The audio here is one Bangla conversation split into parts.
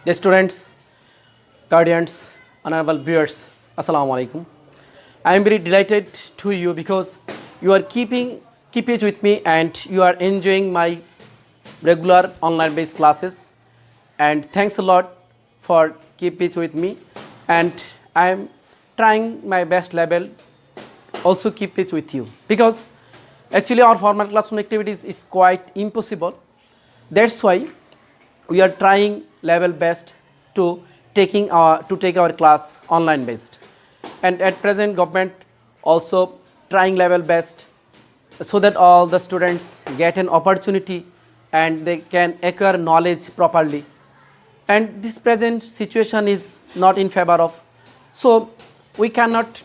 Dear students, guardians, honorable viewers, Assalamu alaikum. I am very delighted to you because you are keep it with me and you are enjoying my regular online based classes, and thanks a lot for keep it with me, and I am trying my best level also keep it with you because actually our formal classroom activities is quite impossible. That's why we are trying level best to take our class online based, and at present government also trying level best so that all the students get an opportunity and they can acquire knowledge properly, and this present situation is not in favor of, so we cannot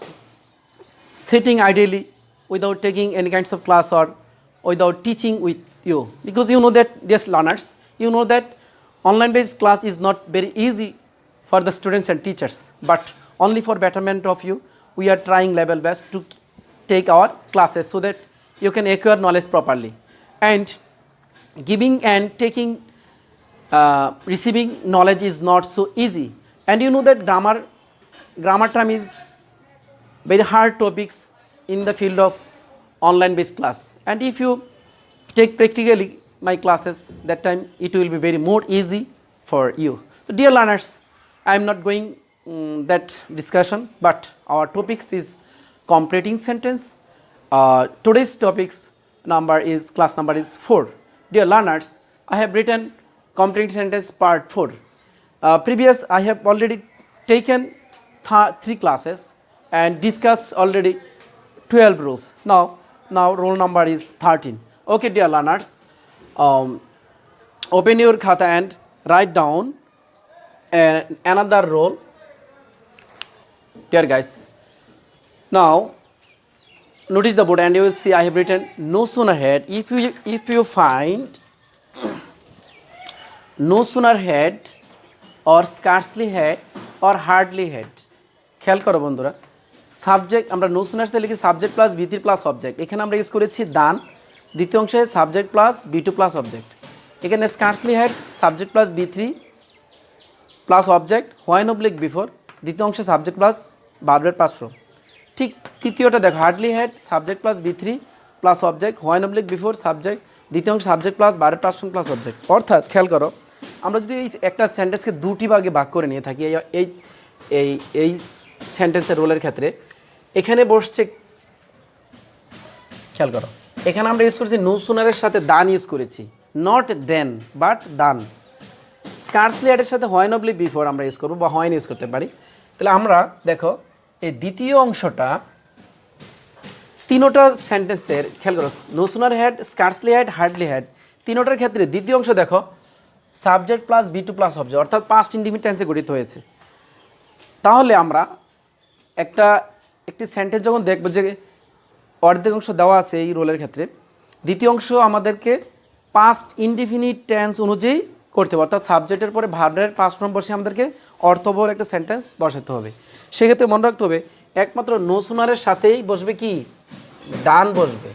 sitting ideally without taking any kinds of class or without teaching with you, because you know that, dear learners, you know that online based class is not very easy for the students and teachers, but only for betterment of you we are trying level best to take our classes so that you can acquire knowledge properly, and giving and taking receiving knowledge is not so easy, and you know that grammar term is very hard topics in the field of online based class, and if you take practically my classes, that time it will be very more easy for you. So dear learners, I am not going that discussion, but our topics is completing sentence. Today's topics number is class number is 4. Dear learners, I have written completing sentence part 4. Previous I have already taken 3 classes and discussed already 12 rules. Now rule number is 13. Okay, dear learners, open your khata and write down another rule. Dear guys, now notice the board and you will see I have written no sooner had. If you find no sooner had or scarcely had or hardly had, খেয়াল করো বন্ধুরা, সাবজেক্ট আমরা নো সুনার্সতে লিখি subject plus V three plus object, এখানে আমরা ইউজ করেছি দান, দ্বিতীয় অংশে subject plus V two plus object, এখানে scarcely had subject plus V three plus object when oblique before, দ্বিতীয় অংশে সাবজেক্ট প্লাস ভার্বের পাস্ট ফর্ম। ঠিক তৃতীয়টা দেখো hardly had subject plus V three plus object when oblique before subject, দ্বিতীয় অংশ সাবজেক্ট প্লাস ভার্বের পাস্ট ফর্ম প্লাস অবজেক্ট। অর্থাৎ খেয়াল করো, আমরা যদি এই একটা সেন্টেন্সকে দুটি ভাগে ভাগ করে নিয়ে থাকি এই এই এই সেন্টেন্সের রোলের ক্ষেত্রে, এখানে বসছে, খেয়াল করো এখানে আমরা ইউজ করেছি নো সুনারের সাথে দান ইউজ করেছি, নট দেন বাট দান। স্কার্সলি অ্যাডের সাথে হোয়াইন অবলি বিফোর আমরা ইউজ করবো বা হোয়াইন ইউজ করতে পারি। তাহলে আমরা দেখো এই দ্বিতীয় অংশটা তিনোটা সেন্টেন্সের, খেয়াল করো no sooner had, scarcely had, hardly had, তিনোটার ক্ষেত্রে দ্বিতীয় অংশ দেখো subject plus V two plus object, অর্থাৎ পাস্ট ইনডিফিনিট টেন্সে গঠিত হয়েছে। তাহলে আমরা একটি সেন্টেন্স যখন দেখব যে অর্ধেক অংশ দেওয়া আছে এই রোলের ক্ষেত্রে, দ্বিতীয় অংশ আমাদেরকে পাস্ট ইনডিফিনিট টেন্স অনুযায়ী করতে হবে, অর্থাৎ সাবজেক্টের পরে ভার্বের পাস্ট ফর্ম বসে আমাদেরকে অর্থবহ একটা সেন্টেন্স বসাতে হবে। সেক্ষেত্রে মনে রাখতে হবে একমাত্র নো সুনারের সাথেই বসবে কি ডান বসবে,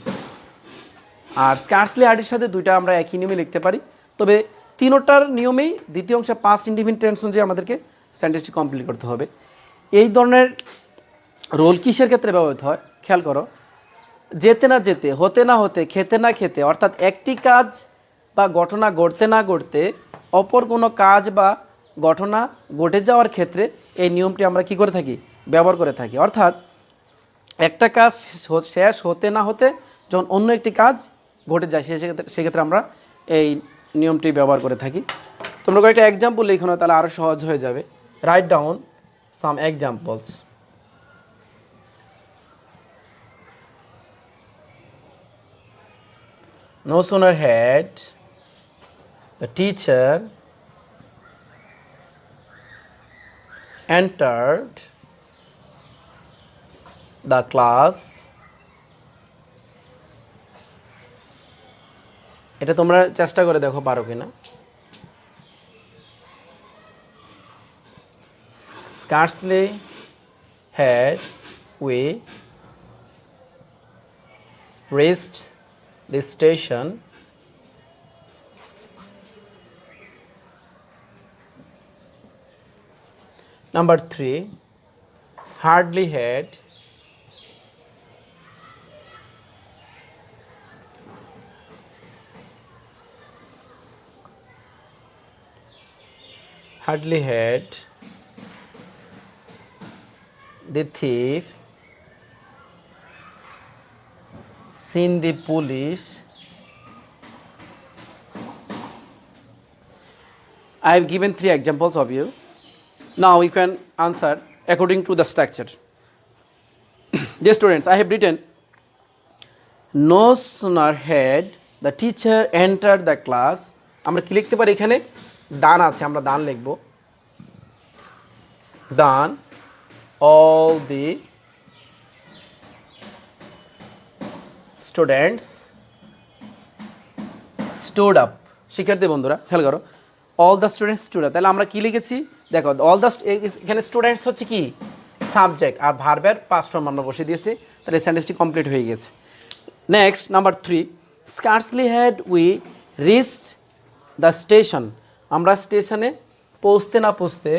আর স্কার্সলি হার্ডের সাথে দুইটা আমরা একই নিয়মে লিখতে পারি, তবে তিনোটার নিয়মেই দ্বিতীয় অংশে পাস্ট ইনডিফিনিট টেন্স অনুযায়ী আমাদেরকে সেন্টেন্সটি কমপ্লিট করতে হবে। এই ধরনের রোল কিসের ক্ষেত্রে ব্যবহৃত হয় খেয়াল করো, যেতে না যেতে, হতে না হতে, খেতে না খেতে, অর্থাৎ একটি কাজ বা ঘটনা ঘটতে না ঘটতে অপর কোনো কাজ বা ঘটনা ঘটে যাওয়ার ক্ষেত্রে এই নিয়মটি আমরা কি করে থাকি ব্যবহার করে থাকি, অর্থাৎ একটা কাজ শেষ হতে না হতে যখন অন্য একটি কাজ ঘটে যায় সেক্ষেত্রে আমরা এই নিয়মটি ব্যবহার করে থাকি। তোমরা কয়েকটা এক্সাম্পল লিখো না, তাহলে আরও সহজ হয়ে যাবে। Write down some examples. No sooner had the teacher entered the class, এটা তোমরা চেষ্টা করে দেখো পারো কিনা। Scarcely had we reached the station Number 3, hardly had the thief seen the police. I have given 3 examples of you. Now you can answer according to the structure. Dear students, I have written, no sooner had the teacher entered the class. আমরা কি লিখতে পারি এখানে? দান আছে, আমরা দান লিখব। দান all the students stood up. শিক্ষার্থী বন্ধুরা খেয়াল করো, all the students stood up। তাহলে আমরা কি লিখেছি দেখো, all the এখানে স্টুডেন্টস হচ্ছে কি সাবজেক্ট, আর ভার্বের পাস্ট ফর্ম আমরা বসিয়ে দিয়েছি। তাহলে সেন্টেন্সটি কমপ্লিট হয়ে গেছে। Next number 3, scarcely had we reached the station. আমরা স্টেশনে পৌঁছতে না পৌঁছতে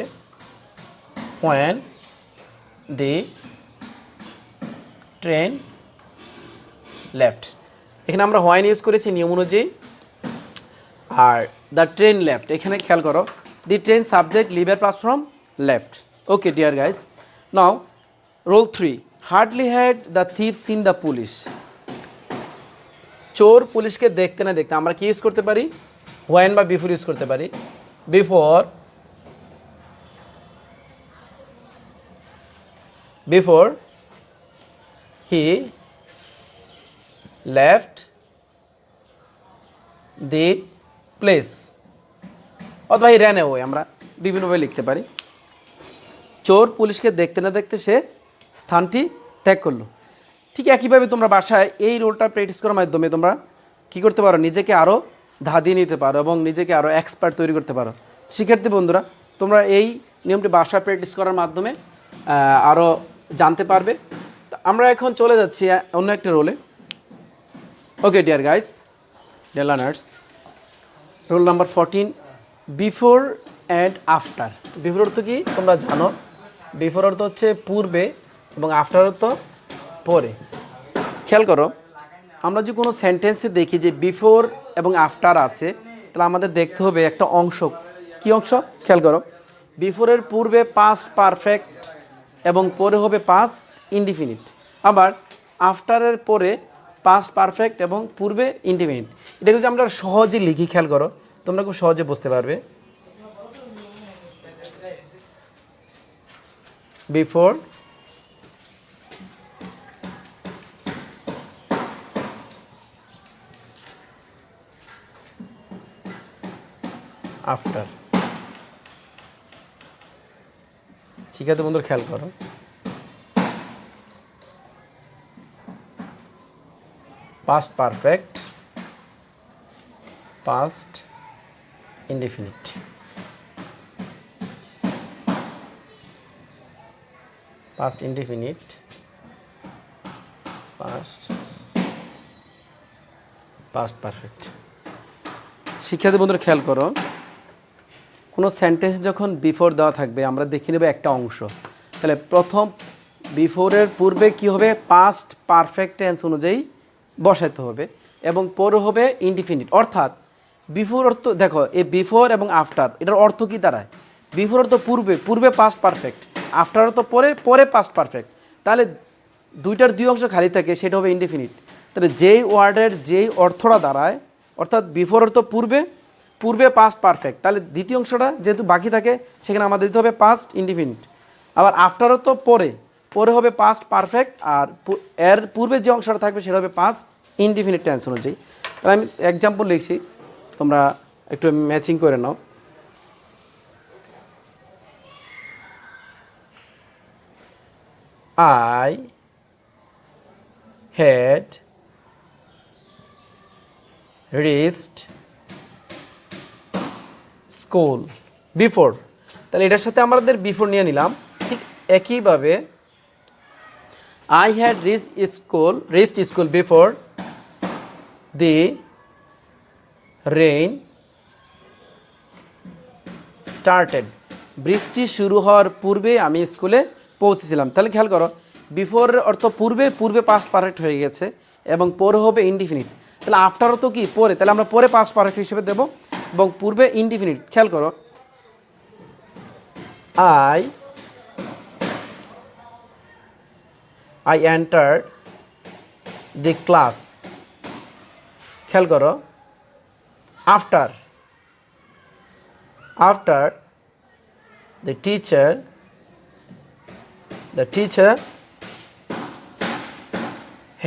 when the train left. এখানে আমরা when ইউজ করেছি নিয়ম অনুযায়ী, আর দ্য ট্রেন লেফট এখানে খেয়াল করো, দি ট্রেন সাবজেক্ট, লিভের past form left. Okay dear guys, now roll 3, hardly had the thief seen the police. চোর পুলিশকে দেখতে না দেখতে আমরা কি ইউজ করতে পারি? হোয়েন বা বিফোর ইউজ করতে পারি। Before he left the place, অথবা হি র্যান অ্যাওয়ে, আমরা বিভিন্নভাবে লিখতে পারি। চোর পুলিশকে দেখতে না দেখতে সে স্থানটি ত্যাগ করলো। ঠিক একইভাবে তোমরা বাসায় এই রোলটা প্র্যাকটিস করার মাধ্যমে তোমরা কী করতে পারো, নিজেকে আরও ধাঁধিয়ে নিতে পারো এবং নিজেকে আরও এক্সপার্ট তৈরি করতে পারো। শিক্ষার্থী বন্ধুরা, তোমরা এই নিয়মটি বাসায় প্র্যাকটিস করার মাধ্যমে আরও জানতে পারবে। আমরা এখন চলে যাচ্ছি অন্য একটি রোলে। Okay dear guys, dear learners, roll number 14, before and after. Before অর্থ কি তোমরা জানো? বিফোর অর্থ হচ্ছে পূর্বে এবং আফটার অর্থ পরে। খেয়াল করো, আমরা যদি কোনো সেন্টেন্সে দেখি যে বিফোর এবং আফটার আছে, তাহলে আমাদের দেখতে হবে একটা অংশ। কি অংশ? খেয়াল করো, বিফোরের পূর্বে পাস্ট পারফেক্ট এবং পরে হবে পাস্ট ইনডিফিনিট, আবার আফটারের পরে পাস্ট পারফেক্ট এবং পূর্বে ইনডিফিনিট। এটা যদি আমরা সহজে লিখি, খেয়াল করো, তোমরা খুব সহজে বুঝতে পারবে। Before, after. শিক্ষার্থী বন্ধুরা খেয়াল করো, past perfect, past indefinite. Past indefinite, past perfect. শিক্ষার্থী বন্ধুরা খেয়াল করো, কোনো সেন্টেন্স যখন বিফোর দেওয়া থাকবে আমরা দেখে নেব একটা অংশ। তাহলে প্রথম বিফোরের পূর্বে কি হবে? পাস্ট পারফেক্ট টেন্স অনুযায়ী বসাতে হবে এবং পরে হবে ইনডিফিনিট। অর্থাৎ বিফোর অর্থ দেখো, এই বিফোর এবং আফটার এটার অর্থ কী দাঁড়ায়? বিফোর অর্থ পূর্বে, পূর্বে পাস্ট পারফেক্ট, আফটার অর্থ পরে, পরে পাস্ট পারফেক্ট। তাহলে দুইটার দুই অংশ খালি থাকে, সেটা হবে ইনডিফিনিট। তাহলে যেই ওয়ার্ডের যেই অর্থটা দাঁড়ায়, অর্থাৎ বিফোর অর্থ পূর্বে, পূর্বে পাস্ট পারফেক্ট, তাহলে দ্বিতীয় অংশটা যেহেতু বাকি থাকে সেখানে আমাদের দিতে হবে পাস্ট ইনডিফিনিট। আবার আফটার অর্থ পরে, পরে হবে পাস্ট পারফেক্ট, আর এর পূর্বে যে অংশটা থাকবে সেটা হবে পাস্ট ইনডিফিনিট টেন্স অনুযায়ী। তাহলে আমি এক্সাম্পল লিখছি, তোমরা একটু ম্যাচিং করে নাও। I had reached school before. তাহলে এটার সাথে আমাদের বিফোর নিয়ে নিলাম। ঠিক একইভাবে I had reached school before the rain started. বৃষ্টি শুরু হওয়ার পূর্বে আমি স্কুলে পৌঁছেছিলাম। তাহলে খেয়াল করো, বিফোর অর্থ পূর্বে, পূর্বে পাস্ট পারফেক্ট হয়ে গেছে এবং পরে হবে ইনডিফিনিট। তাহলে আফটার অর্থ কি পরে, তাহলে আমরা পরে পাস্ট পারফেক্ট হিসেবে দেবো এবং পূর্বে ইনডিফিনিট। খেয়াল করো, I entered the class. খেয়াল করো, after the teacher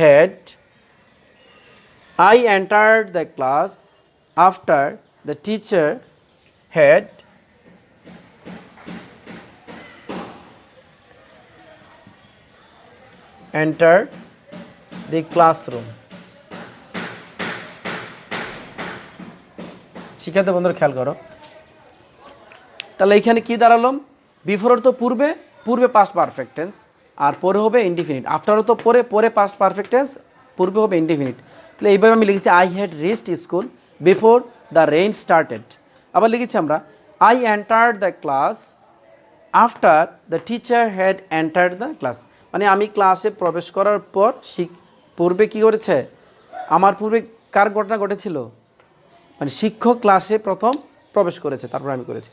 had, I entered the class after the teacher had entered the classroom. শিক্ষার্থী বন্ধুরা খেয়াল করো, তাহলে এখানে কি দাঁড়ালো, বিফোর অর্থ পূর্বে, পূর্বে পাস্ট পারফেক্ট টেন্স, আর পরে হবে ইনডিফিনিট। আফটার অর্থ পরে, পরে পাস্ট পারফেক্ট টেন্স, পূর্বে হবে ইনডিফিনিট। তাহলে এইভাবে আমি লিখেছি I had reached school before the rain started. আবার লিখেছি আমরা I entered the class after the teacher had entered the class. মানে আমি ক্লাসে প্রবেশ করার পর পূর্বে কী করেছে, আমার পূর্বে কার ঘটনা ঘটেছিল, মানে শিক্ষক ক্লাসে প্রথম প্রবেশ করেছে, তারপর আমি করেছি।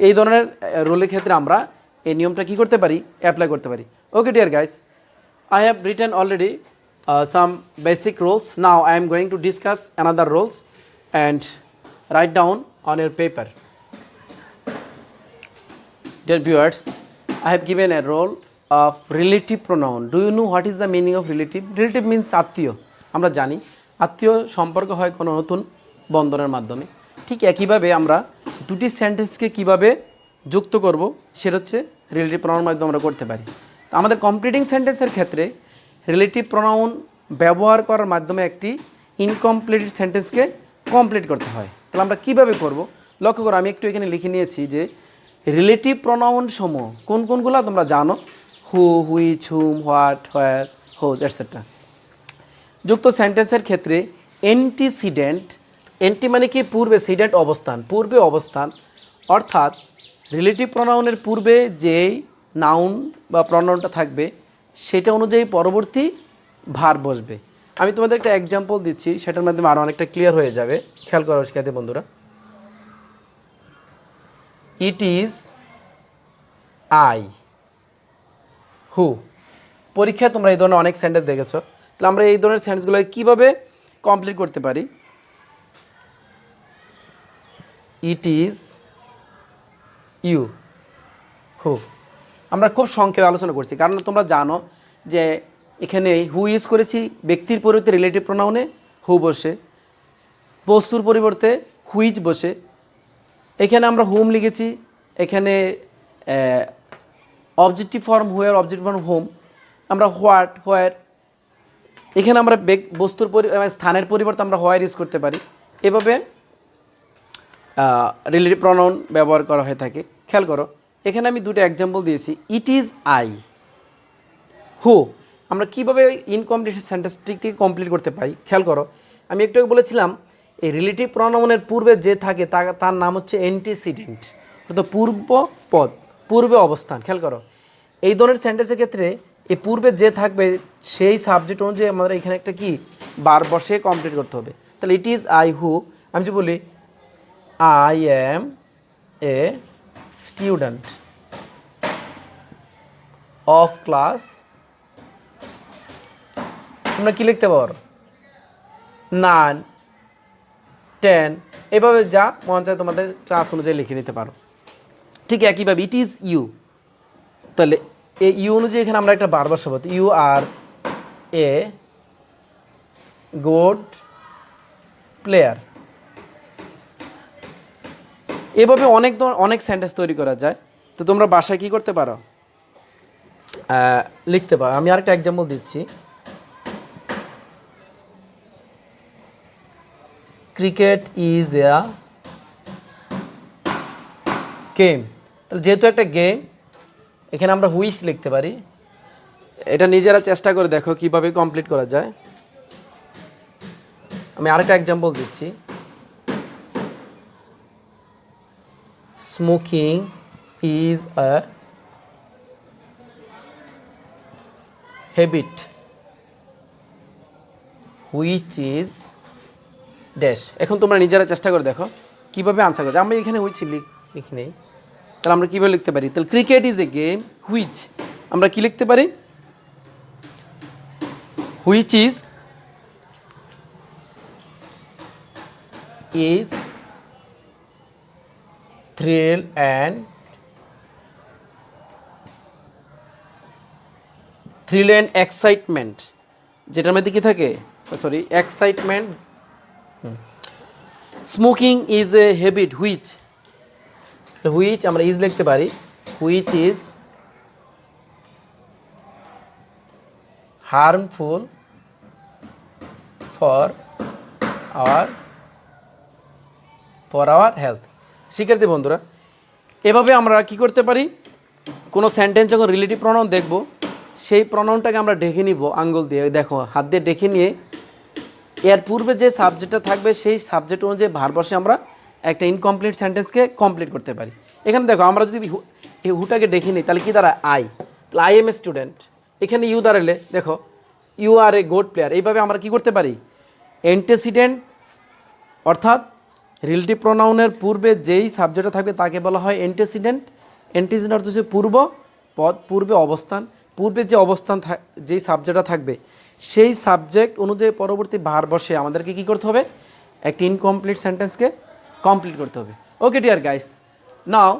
এই ধরনের রোলের ক্ষেত্রে আমরা এই নিয়মটা কী করতে পারি, অ্যাপ্লাই করতে পারি। ওকে dear guys, I have written already some basic rules. Now I am going to discuss another rules and write down on your paper. Dear viewers, I have given a role of relative pronoun. Do you know what is the meaning of relative? Relative means আত্মীয়। আমরা জানি আত্মীয় সম্পর্ক হয় কোনো নতুন বন্ধনের মাধ্যমে। ঠিক একইভাবে আমরা দুটি সেন্টেন্সকে কিভাবে যুক্ত করব সেটা হচ্ছে রিলেটিভ প্রোনাউনের মাধ্যমে আমরা করতে পারি। তো আমাদের কমপ্লিটিং সেন্টেন্সের ক্ষেত্রে রিলেটিভ প্রোনাউন ব্যবহার করার মাধ্যমে একটি ইনকমপ্লিট সেন্টেন্সকে কমপ্লিট করতে হয়। তাহলে আমরা কীভাবে করব, লক্ষ্য করো, আমি একটু এখানে লিখে নিয়েছি যে রিলেটিভ প্রোনাউন সমূহ কোন কোনগুলো তোমরা জানো, who, which, whom, what, where, whose etcetera. যুক্ত সেন্টেন্সের ক্ষেত্রে অ্যান্টিসিডেন্ট, অ্যান্টি মানে কি পূর্বে, সিডেন্ট অবস্থান, পূর্বে অবস্থান, অর্থাৎ রিলেটিভ প্রোনাউনের পূর্বে যেই নাউন বা প্রোনাউনটা থাকবে সেটা অনুযায়ী পরবর্তী ভার বসবে। আমি তোমাদের একটা এক্সাম্পল দিচ্ছি, সেটার মাধ্যমে আরও অনেকটা ক্লিয়ার হয়ে যাবে। খেয়াল করো শিক্ষার্থী বন্ধুরা, ইট ইজ আই হু। পরীক্ষায় তোমরা এই ধরনের অনেক সেন্টেন্স দেখেছো। তাহলে আমরা এই ধরনের সেন্টেন্সগুলো কীভাবে কমপ্লিট করতে পারি, ইট ইজ ইউ হু। আমরা খুব সংক্ষেপে আলোচনা করছি, কারণ তোমরা জানো যে এখানে হু ইউজ করেছি, ব্যক্তির পরিবর্তে রিলেটিভ প্রোনাউনে হু বসে, বস্তুর পরিবর্তে হুইচ বসে। এখানে আমরা হুম লিখেছি, এখানে objective form where, objective form whom. আমরা হোয়াট, হোয়ার, এখানে আমরা বস্তুর স্থানের পরিবর্তে আমরা হোয়ার ইউজ করতে পারি। এভাবে রিলেটিভ প্রোনাউন ব্যবহার করা হয়ে থাকে। খেয়াল করো, এখানে আমি দুটো এক্সাম্পল দিয়েছি, ইট ইজ আই হু। আমরা কীভাবে ইনকমপ্লিট সেন্টেন্সটিকে কমপ্লিট করতে পারি, খেয়াল করো, আমি একটু বলেছিলাম এই রিলেটিভ প্রোনাউনের পূর্বে যে থাকে তার নাম হচ্ছে অ্যান্টিসিডেন্ট, অর্থাৎ পূর্ব পদ, পূর্বে অবস্থান। খেয়াল করো, এই ধরনের সেন্টেন্সের ক্ষেত্রে এই পূর্বে যে থাকবে সেই সাবজেক্ট অনুযায়ী আমাদের এখানে একটা কি বার বসে কমপ্লিট করতে হবে। তাহলে ইট ইজ আই হু, আমি যে বলি I am a student of class, তোমরা কী লিখতে পারো 9, 10, এভাবে যা মন চায় তোমাদের ক্লাস অনুযায়ী লিখে নিতে পারো। ঠিক একইভাবে ইট ইজ ইউ, তাহলে এই ইউ অনুযায়ী এখানে আমরা একটা বার বসাবো, you are a good player. এভাবে অনেক সেন্টেন্স তৈরি করা যায়। তো তোমরা বাসায় কী করতে পারো, লিখতে পারো। আমি আরেকটা এক্সাম্পল দিচ্ছি, ক্রিকেট ইজ এ গেম। তাহলে যেহেতু একটা গেম, এখানে আমরা হুইচ লিখতে পারি। এটা নিজেরা চেষ্টা করে দেখো কিভাবে কমপ্লিট করা যায়। আমি আরেকটা এক্সাম্পল দিচ্ছি, smoking is a habit which is dash. এখন তোমরা নিজেরা চেষ্টা করে দেখো কীভাবে আনসার করছো। আমরা এখানে হুইচ লিখি নেই, তাহলে আমরা কীভাবে লিখতে পারি? তাহলে cricket is a game which, আমরা কি লিখতে পারি? Which is thrill and excitement, যেটার মধ্যে কি থাকে? Sorry, excitement. Smoking is a habit which আমরা ইজ লিখতে পারি, which is harmful for our health. শিক্ষার্থী বন্ধুরা, এভাবে আমরা কি করতে পারি? কোনো সেন্টেন্স যখন রিলেটিভ প্রনাউন দেখব, সেই প্রনাউনটাকে আমরা ডেকে নিব আঙ্গুল দিয়ে, দেখো হাত দিয়ে ডেকে নিয়ে এর পূর্বে যে সাবজেক্টটা থাকবে সেই সাবজেক্ট অনুযায়ী ভার বসে আমরা একটা ইনকমপ্লিট সেন্টেন্সকে কমপ্লিট করতে পারি। এখানে দেখো আমরা যদি এই হুটাকে ডেকে নিই তাহলে কি দাঁড়ায়? আই, তাহলে আই এম এ স্টুডেন্ট। এখানে ইউ দাঁড়ালে দেখো you are a good player. এইভাবে আমরা কি করতে পারি? অ্যান্টিসিডেন্ট অর্থাৎ রিলেটিভ প্রোনাউনের পূর্বে যেই সাবজেক্টটা থাকবে তাকে বলা হয় অ্যান্টিসিডেন্ট। অ্যান্টিসিডেন্ট অর্থ হচ্ছে পূর্ব পদ, পূর্বে অবস্থান। পূর্বে যে অবস্থান যেই সাবজেক্টটা থাকবে সেই সাবজেক্ট অনুযায়ী পরবর্তী ভার বসে আমাদেরকে কী করতে হবে? একটি ইনকমপ্লিট সেন্টেন্সকে কমপ্লিট করতে হবে। Okay dear guys, now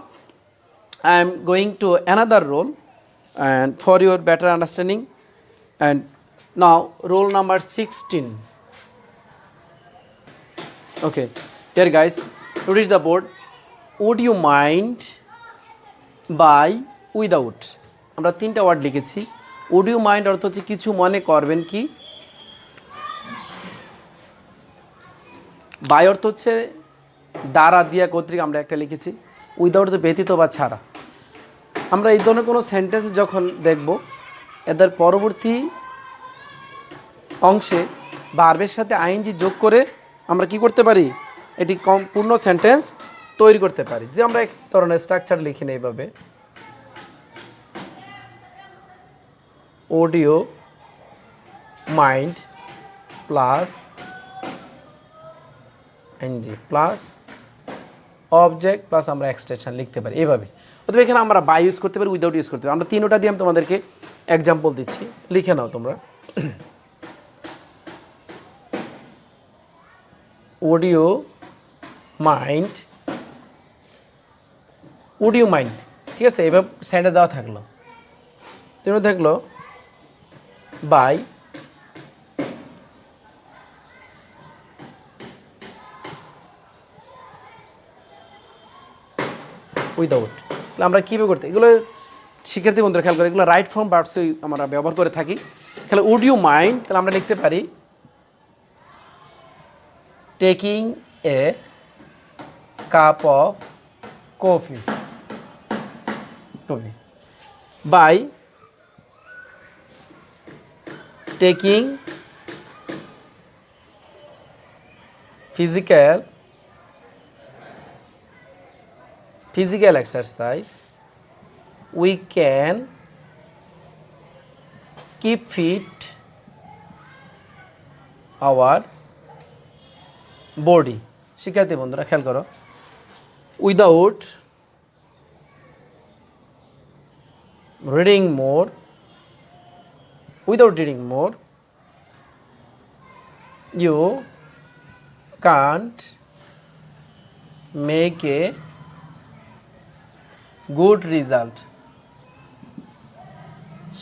I am going to another rule and for your better understanding, and now roll number 16. Okay here guys, notice the board. Would you mind by without, আমরা তিনটা ওয়ার্ড লিখেছি। would you mind অর্থ হচ্ছে কিছু মনে করবেন কি, by অর্থ হচ্ছে দ্বারা দিয়া কর্তৃক আমরা একটা লিখেছি, উইদাউট অর্থ ব্যতীত বা ছাড়া। আমরা এই ধরনের কোনো সেন্টেন্স যখন দেখব এদের পরবর্তী অংশে ভার্বের সাথে আইএনজি যোগ করে আমরা কি করতে পারি? এটি পূর্ণ সেন্টেন্স তৈরি করতে পারি। যে আমরা এক ধরনের স্ট্রাকচার লিখি না এইভাবে, অডিও মাইন্ড প্লাস এনজি প্লাস অবজেক্ট প্লাস আমরা এক্সটেনশন লিখতে পারি এইভাবে। অথবা এখানে আমরা বাই ইউজ করতে পারি, উইদাউট ইউজ করতে পারি। আমরা তিনটা দিয়ে আমি তোমাদেরকে এক্সাম্পল দিচ্ছি, লিখে নাও তোমরা। অডিও মাইন্ড, অডিও মাইন্ড, ঠিক আছে, এভাবে সেন্টেন্স দেওয়া থাকলো। তিনটা থাকলো বাই উইদাউট। তাহলে আমরা কীভাবে করতে, এগুলো শিক্ষার্থী বন্ধুরা খেয়াল করে, এগুলো রাইট ফর্ম ভার্বসই আমরা ব্যবহার করে থাকি। তাহলে উড ইউ মাইন্ড, তাহলে আমরা লিখতে পারি taking a cup of coffee by taking physical exercise we can keep fit our body। শিক্ষার্থী বন্ধুরা খেয়াল করো, without reading more you can't make a good result.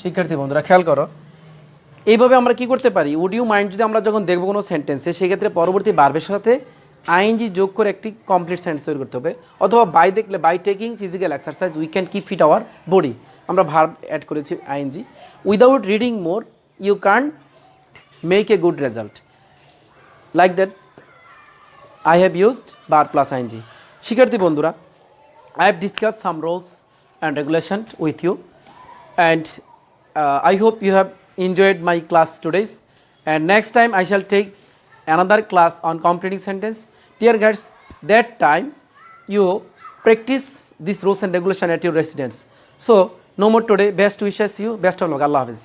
শিক্ষার্থী বন্ধুরা খেয়াল করো, এইভাবে আমরা কি করতে পারি? উড ইউ মাইন্ড যদি আমরা যখন দেখবো কোনো সেন্টেন্সে, সেক্ষেত্রে পরবর্তী ভার্বের সাথে আইএনজি যোগ করে একটি কমপ্লিট সেন্টেন্স তৈরি করতে হবে। অথবা বাই দেখলে by taking physical exercise we can keep fit our body, আমরা ভার্ব অ্যাড করেছি ING. Without reading more you can't make a good result, like that I have used verb plus ING. শিক্ষার্থী বন্ধুরা, I have discussed some rules and regulations with you, and I hope you have enjoyed my class today, and next time I shall take another class on completing sentence. Dear guys, that time you practice these rules and regulation at your residence. So no more today. Best wishes you. Best of luck. Allah Hafiz.